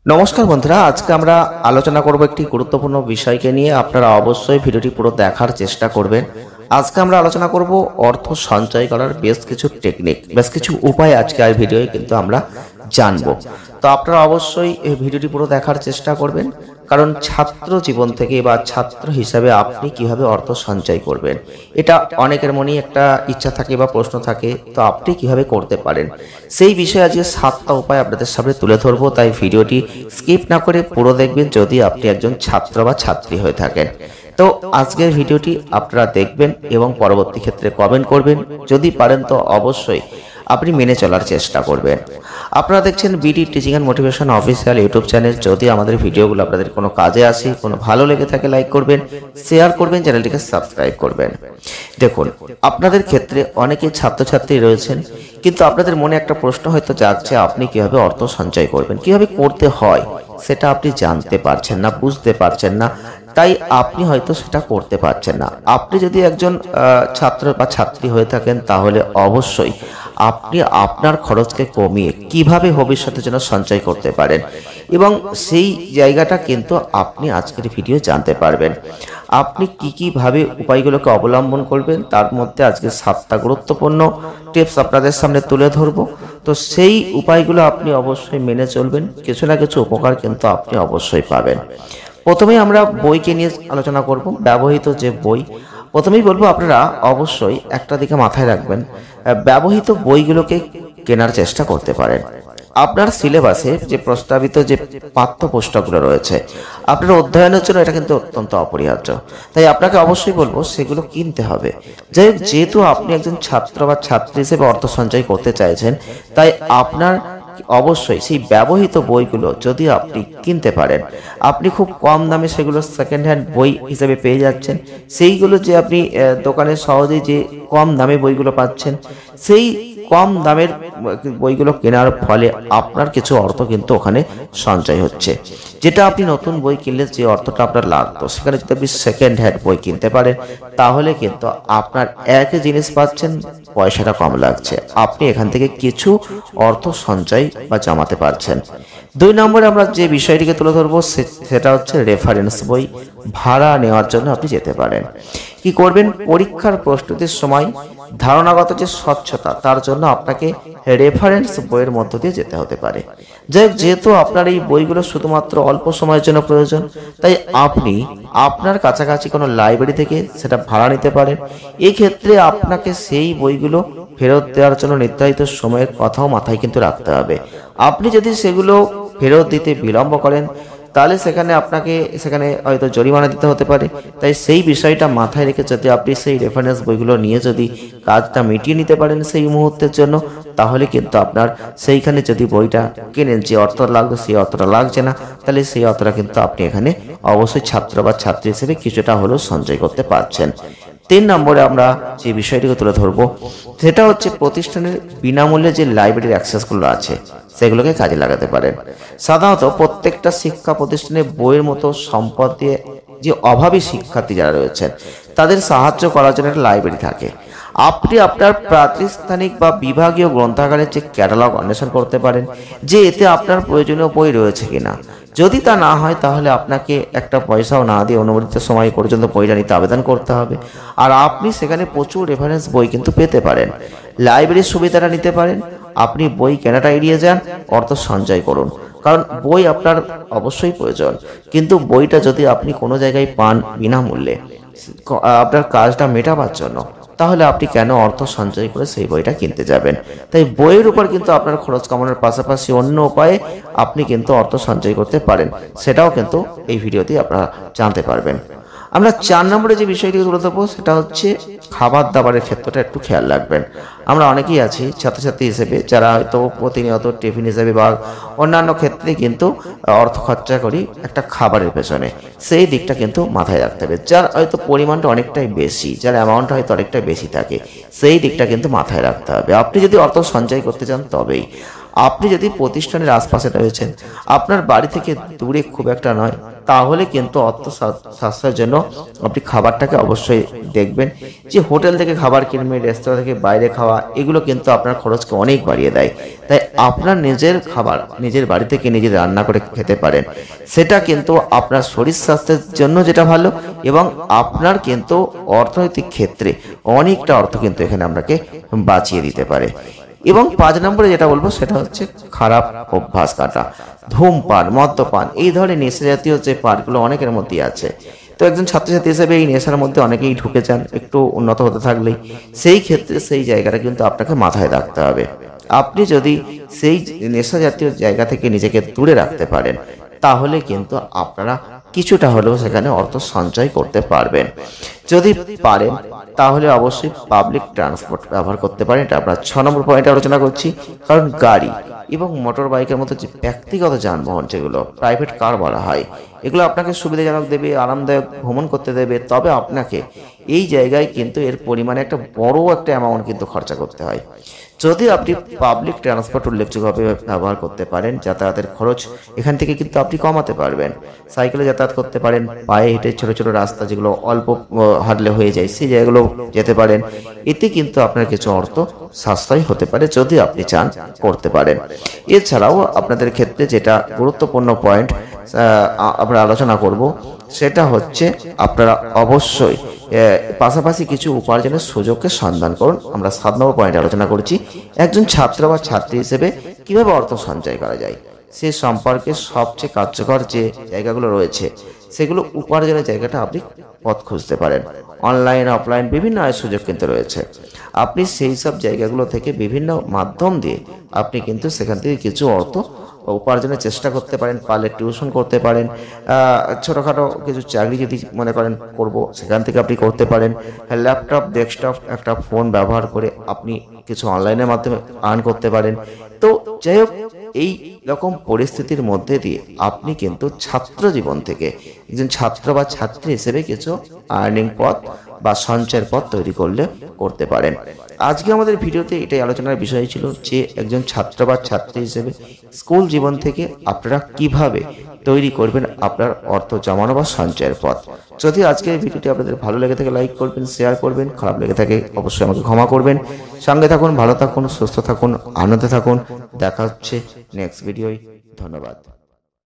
নমস্কার বন্ধুরা, আজকে আমরা আলোচনা করব একটি গুরুত্বপূর্ণ বিষয়কে নিয়ে। আপনারা অবশ্যই ভিডিওটি পুরো দেখার চেষ্টা করবেন। আজকে আমরা আলোচনা করব অর্থ সঞ্চয় করার বেশ কিছু টেকনিক, বেশ কিছু উপায় আজকে এই ভিডিওয়ে কিন্তু আমরা জানবো। তো আপনারা অবশ্যই এই ভিডিওটি পুরো দেখার চেষ্টা করবেন, কারণ ছাত্র জীবন থেকে বা ছাত্র হিসাবে আপনি কিভাবে অর্থ সঞ্চয় করবেন, এটা অনেকের মনেই একটা ইচ্ছা থাকে বা প্রশ্ন থাকে। তো আপনি কিভাবে করতে পারেন সেই বিষয়ে আজকে 7টা উপায় আপনাদের সামনে তুলে ধরবো। তাই ভিডিওটি স্কিপ না করে পুরো দেখবেন যদি আপনি একজন ছাত্র বা ছাত্রী হয়ে থাকেন। তো আজকের ভিডিওটি আপনারা দেখবেন এবং পরবর্তী ক্ষেত্রে কমেন্ট করবেন। যদি পারেন তো অবশ্যই আপনি মেনে চলার চেষ্টা করবেন। আপনারা দেখছেন BD teaching and motivation official YouTube channel. যদি আমাদের ভিডিওগুলো আপনাদের কোনো কাজে আসে, কোনো ভালো লেগে থাকে, লাইক করবেন, শেয়ার করবেন, চ্যানেলটিকে সাবস্ক্রাইব করবেন। দেখুন, আপনাদের ক্ষেত্রে অনেকেই ছাত্রছাত্রী রয়েছেন, কিন্তু আপনাদের মনে একটা প্রশ্ন হয়তো জাগছে, আপনি কিভাবে অর্থ সঞ্চয় করবেন, কিভাবে করতে হয় সেটা আপনি জানতে পারছেন না, বুঝতে পারছেন না, তাই আপনি হয়তো সেটা করতে পারছেন না। আপনি যদি একজন ছাত্র বা ছাত্রী হয়ে থাকেন, তাহলে অবশ্যই আপনি আপনার খরচকে কমিয়ে কিভাবে ভবিষ্যতের জন্য সঞ্চয় করতে পারেন এবং সেই জায়গাটা কিন্তু আপনি আজকের ভিডিও জানতে পারবেন। আপনি কিভাবে উপায়গুলোকে অবলম্বন করবেন, তার মধ্যে আজকে 7টা গুরুত্বপূর্ণ টিপস আপনাদের সামনে তুলে ধরবো। তো সেই উপায়গুলো আপনি অবশ্যই মেনে চলবেন, কিছু না কিছু উপকার কিন্তু আপনি অবশ্যই পাবেন। প্রথমেই আমরা বইকে নিয়ে আলোচনা করব, ব্যবহৃত যে বই। প্রথমেই বলবো, আপনারা অবশ্যই একটা দিকে মাথায় রাখবেন, ব্যবহৃত বইগুলোকে কেনার চেষ্টা করতে পারেন। আপনার সিলেবাসে যে প্রস্তাবিত যে পাঠ্যপুস্তকগুলো রয়েছে, আপনার অধ্যয়নের জন্য এটা কিন্তু অত্যন্ত অপরিহার্য। তাই আপনাকে অবশ্যই বলবো সেগুলো কিনতে হবে। যাই হোক, যেহেতু আপনি একজন ছাত্র বা ছাত্রী হিসেবে অর্থ সঞ্চয় করতে চাইছেন, তাই আপনার অবশ্যই সেই ব্যবহৃত বইগুলো যদি আপনি কিনতে পারেন, আপনি খুব কম দামে সেগুলো সেকেন্ড হ্যান্ড বই হিসেবে পেয়ে যাচ্ছেন। সেইগুলো যে আপনি দোকানে সহজেই যে কম দামে বইগুলো পাচ্ছেন, সেই কম দামের বইগুলো কেনার ফলে আপনার কিছু অর্থ কিন্তু ওখানে সঞ্চয় হচ্ছে। যেটা আপনি নতুন বই কিনলে যে অর্থটা আপনার লাগতো, সেখানে যদি আপনি সেকেন্ড হ্যান্ড বই কিনতে পারেন, তাহলে কিন্তু আপনার একই জিনিস পাচ্ছেন, পয়সাটা কম লাগছে। আপনি এখান থেকে কিছু অর্থ সঞ্চয় বা জমাতে পারছেন। 2 নম্বরে আমরা যে বিষয়টিকে তুলে ধরবো সেটা হচ্ছে রেফারেন্স বই। ভাড়া নেওয়ার জন্য আপনি যেতে পারেন। কি করবেন, পরীক্ষার প্রস্তুতির সময় ধারণাগত যে স্বচ্ছতা, তার জন্য আপনাকে রেফারেন্স বইয়ের মধ্য দিয়ে যেতে হতে পারে। যাই হোক, যেহেতু আপনার এই বইগুলো শুধুমাত্র অল্প সময়ের জন্য প্রয়োজন, তাই আপনি আপনার কাছাকাছি কোনো লাইব্রেরি থেকে সেটা ভাড়া নিতে পারেন। এক্ষেত্রে আপনাকে সেই বইগুলো ফেরত দেওয়ার জন্য নির্ধারিত সময়ের কথাও মাথায় কিন্তু রাখতে হবে। আপনি যদি সেগুলো ফেরত দিতে বিলম্ব করেন, তাহলে সেখানে হয়তো জরিমানা দিতে হতে পারে। তাই সেই বিষয়টা মাথায় রেখে যদি আপনি সেই রেফারেন্স বইগুলো নিয়ে যদি কাজটা মিটিয়ে নিতে পারেন সেই মুহূর্তের জন্য, তাহলে কিন্তু আপনার সেইখানে যদি বইটা কেনেন, যে অর্থ লাগবে সেই অর্থটা লাগছে না, তাহলে সেই অর্থটা কিন্তু আপনি এখানে অবশ্যই ছাত্র বা ছাত্রী হিসেবে কিছুটা হলেও সঞ্চয় করতে পারছেন। 3 নম্বরে আমরা যে বিষয়টিকে তুলে ধরবো সেটা হচ্ছে প্রতিষ্ঠানের বিনামূল্যে যে লাইব্রেরির অ্যাক্সেসগুলো আছে, সেগুলোকে কাজে লাগাতে পারেন। সাধারণত প্রত্যেকটা শিক্ষা প্রতিষ্ঠানে বইয়ের মতো সম্পদ দিয়ে যে অভাবী শিক্ষার্থী যারা রয়েছেন, তাদের সাহায্য করার জন্য একটা লাইব্রেরি থাকে। আপনি আপনার প্রাতিষ্ঠানিক বা বিভাগীয় গ্রন্থাগারের যে ক্যাটালগ অন্বেষণ করতে পারেন, যে এতে আপনার প্রয়োজনীয় বই রয়েছে কিনা। যদি তা না হয়, তাহলে আপনাকে একটা পয়সাও না দিয়ে অনুমোদিত সময় পর্যন্ত বইটা নিতে আবেদন করতে হবে। আর আপনি সেখানে প্রচুর রেফারেন্স বই কিন্তু পেতে পারেন। লাইব্রেরির সুবিধাটা নিতে পারেন। আপনি বই কেনাটা এড়িয়ে যান, অর্থ সঞ্চয় করুন, কারণ বই আপনার অবশ্যই প্রয়োজন। কিন্তু বইটা যদি আপনি কোনো জায়গায় পান বিনামূল্যে আপনার কাজটা মেটাবার জন্য, তাহলে আপনি কেন অর্থ সঞ্চয় করে সেই বইটা কিনতে যাবেন। তাই বইয়ের উপর কিন্তু আপনার খরচ কমানোর পাশাপাশি অন্য উপায়ে আপনি কিন্তু অর্থ সঞ্চয় করতে পারেন, সেটাও কিন্তু এই ভিডিওতে আপনারা জানতে পারবেন। আমরা 4 নম্বরে যে বিষয়টি তুলে ধরবো সেটা হচ্ছে খাবার দাবারের ক্ষেত্রটা একটু খেয়াল রাখবেন। আমরা অনেকেই আছি ছাত্রছাত্রী হিসেবে যারা হয়তো প্রতিনিয়ত টিফিন হিসেবে বা অন্যান্য ক্ষেত্রে কিন্তু অর্থ খরচা করি একটা খাবারের পেছনে। সেই দিকটা কিন্তু মাথায় রাখতে হবে। যার হয়তো পরিমাণটা অনেকটাই বেশি, যার অ্যামাউন্টটা হয়তো অনেকটাই বেশি থাকে, সেই দিকটা কিন্তু মাথায় রাখতে হবে। আপনি যদি অর্থ সঞ্চয় করতে চান তবেই। আপনি যদি প্রতিষ্ঠানের আশপাশে রয়েছেন, আপনার বাড়ি থেকে দূরে খুব একটা নয়, তাহলে কিন্তু অর্থ সাশ্রয়ের জন্য আপনি খাবারটাকে অবশ্যই দেখবেন যে হোটেল থেকে খাবার কিনবেন, রেস্তোরাঁ থেকে বাইরে খাওয়া, এগুলো কিন্তু আপনার খরচকে অনেক বাড়িয়ে দেয়। তাই আপনার নিজের খাবার নিজের বাড়ি থেকে নিজে রান্না করে খেতে পারেন, সেটা কিন্তু আপনার শরীর স্বাস্থ্যের জন্য যেটা ভালো, এবং আপনার কিন্তু অর্থনৈতিক ক্ষেত্রে অনেকটা অর্থ কিন্তু এখানে আপনাকে বাঁচিয়ে দিতে পারে। এবং 5 নম্বরে যেটা বলবো সেটা হচ্ছে খারাপ অভ্যাস কাটা। ধূমপান, মদ্যপান, এই ধরনের নেশা জাতীয় যে পার্টগুলো অনেকের মধ্যেই আছে। তো একজন ছাত্রছাত্রী হিসেবে এই নেশার মধ্যে অনেকেই ঢুকে যান, একটু উন্নত হতে থাকলেই। সেই ক্ষেত্রে সেই জায়গাটা কিন্তু আপনাকে মাথায় রাখতে হবে। আপনি যদি সেই নেশা জাতীয় জায়গা থেকে নিজেকে দূরে রাখতে পারেন, তাহলে কিন্তু আপনারা কিছুটা হলেও সেখানে অর্থ সঞ্চয় করতে পারবেন। যদি পারেন তাহলে অবশ্যই পাবলিক ট্রান্সপোর্ট ব্যবহার করতে পারেন। এটা আমরা 6 নম্বর পয়েন্টে আলোচনা করছি। কারণ গাড়ি এবং মোটর বাইকের মতো যে ব্যক্তিগত যানবাহন, যেগুলো প্রাইভেট কার বলা হয়, এগুলো আপনাকে সুবিধাজনক দেবে, আরামদায়ক ভ্রমণ করতে দেবে, তবে আপনাকে এই জায়গায় কিন্তু এর পরিমাণে একটা বড় একটা অ্যামাউন্ট কিন্তু খরচা করতে হয়। যদি আপনি পাবলিক ট্রান্সপোর্ট উল্লেখযোগ্যভাবে ব্যবহার করতে পারেন, যাতায়াতের খরচ এখান থেকে কিন্তু আপনি কমাতে পারবেন। সাইকেলে যাতায়াত করতে পারেন, পায়ে হেঁটে ছোট ছোট রাস্তা যেগুলো অল্প হাঁটলে হয়ে যায় সেই জায়গাগুলো যেতে পারেন। এতে কিন্তু আপনার কিছু অর্থ সাশ্রয় হতে পারে যদি আপনি চান করতে পারেন। এছাড়াও আপনাদের ক্ষেত্রে যেটা গুরুত্বপূর্ণ পয়েন্ট আমরা আলোচনা করব, সেটা হচ্ছে আপনারা অবশ্যই পাশাপাশি কিছু উপার্জনের সুযোগকে সন্ধান করুন। আমরা 7 নম্বর পয়েন্টে আলোচনা করছি একজন ছাত্র বা ছাত্রী হিসেবে কিভাবে অর্থ সঞ্চয় করা যায় সে সম্পর্কে সবচেয়ে কার্যকর যে জায়গাগুলো রয়েছে, সেগুলো উপার্জনের জায়গাটা আপনি পথ খুঁজতে পারেন। অনলাইন অফলাইন বিভিন্ন আয়ের সুযোগ কিন্তু রয়েছে। আপনি সেই সব জায়গাগুলো থেকে বিভিন্ন মাধ্যম দিয়ে আপনি কিন্তু সেখান থেকে কিছু অর্থ উপার্জনের চেষ্টা করতে পারেন। পারলে টিউশন করতে পারেন, ছোটোখাটো কিছু চাকরি যদি মনে করেন করব, সেখান থেকে আপনি করতে পারেন। ল্যাপটপ, ডেস্কটপ, একটা ফোন ব্যবহার করে আপনি কিছু অনলাইনের মাধ্যমে আর্ন করতে পারেন। তো যাই হোক, এই রকম পরিস্থিতির মধ্যে দিয়ে আপনি কিন্তু ছাত্র জীবন থেকে একজন ছাত্র বা ছাত্রী হিসেবে কিছু আর্নিং পথ বা সঞ্চয়ের পথ তৈরি করতে পারেন। আজকে আমাদের ভিডিওতে এটাই আলোচনার বিষয় ছিল যে একজন ছাত্র বা ছাত্রী হিসেবে স্কুল জীবন থেকে আপনারা কিভাবে তৈরি করবেন আপনার অর্থ জমানো বা সঞ্চয়ের পথ। যদি আজকের ভিডিওটি আপনাদের ভালো লেগে থাকে লাইক করবেন, শেয়ার করবেন, খারাপ লেগে থাকে অবশ্যই আমাকে ক্ষমা করবেন। সঙ্গে থাকুন, ভালো থাকুন, সুস্থ থাকুন, আনন্দে থাকুন। দেখা হচ্ছে নেক্সট ভিডিওয়। ধন্যবাদ।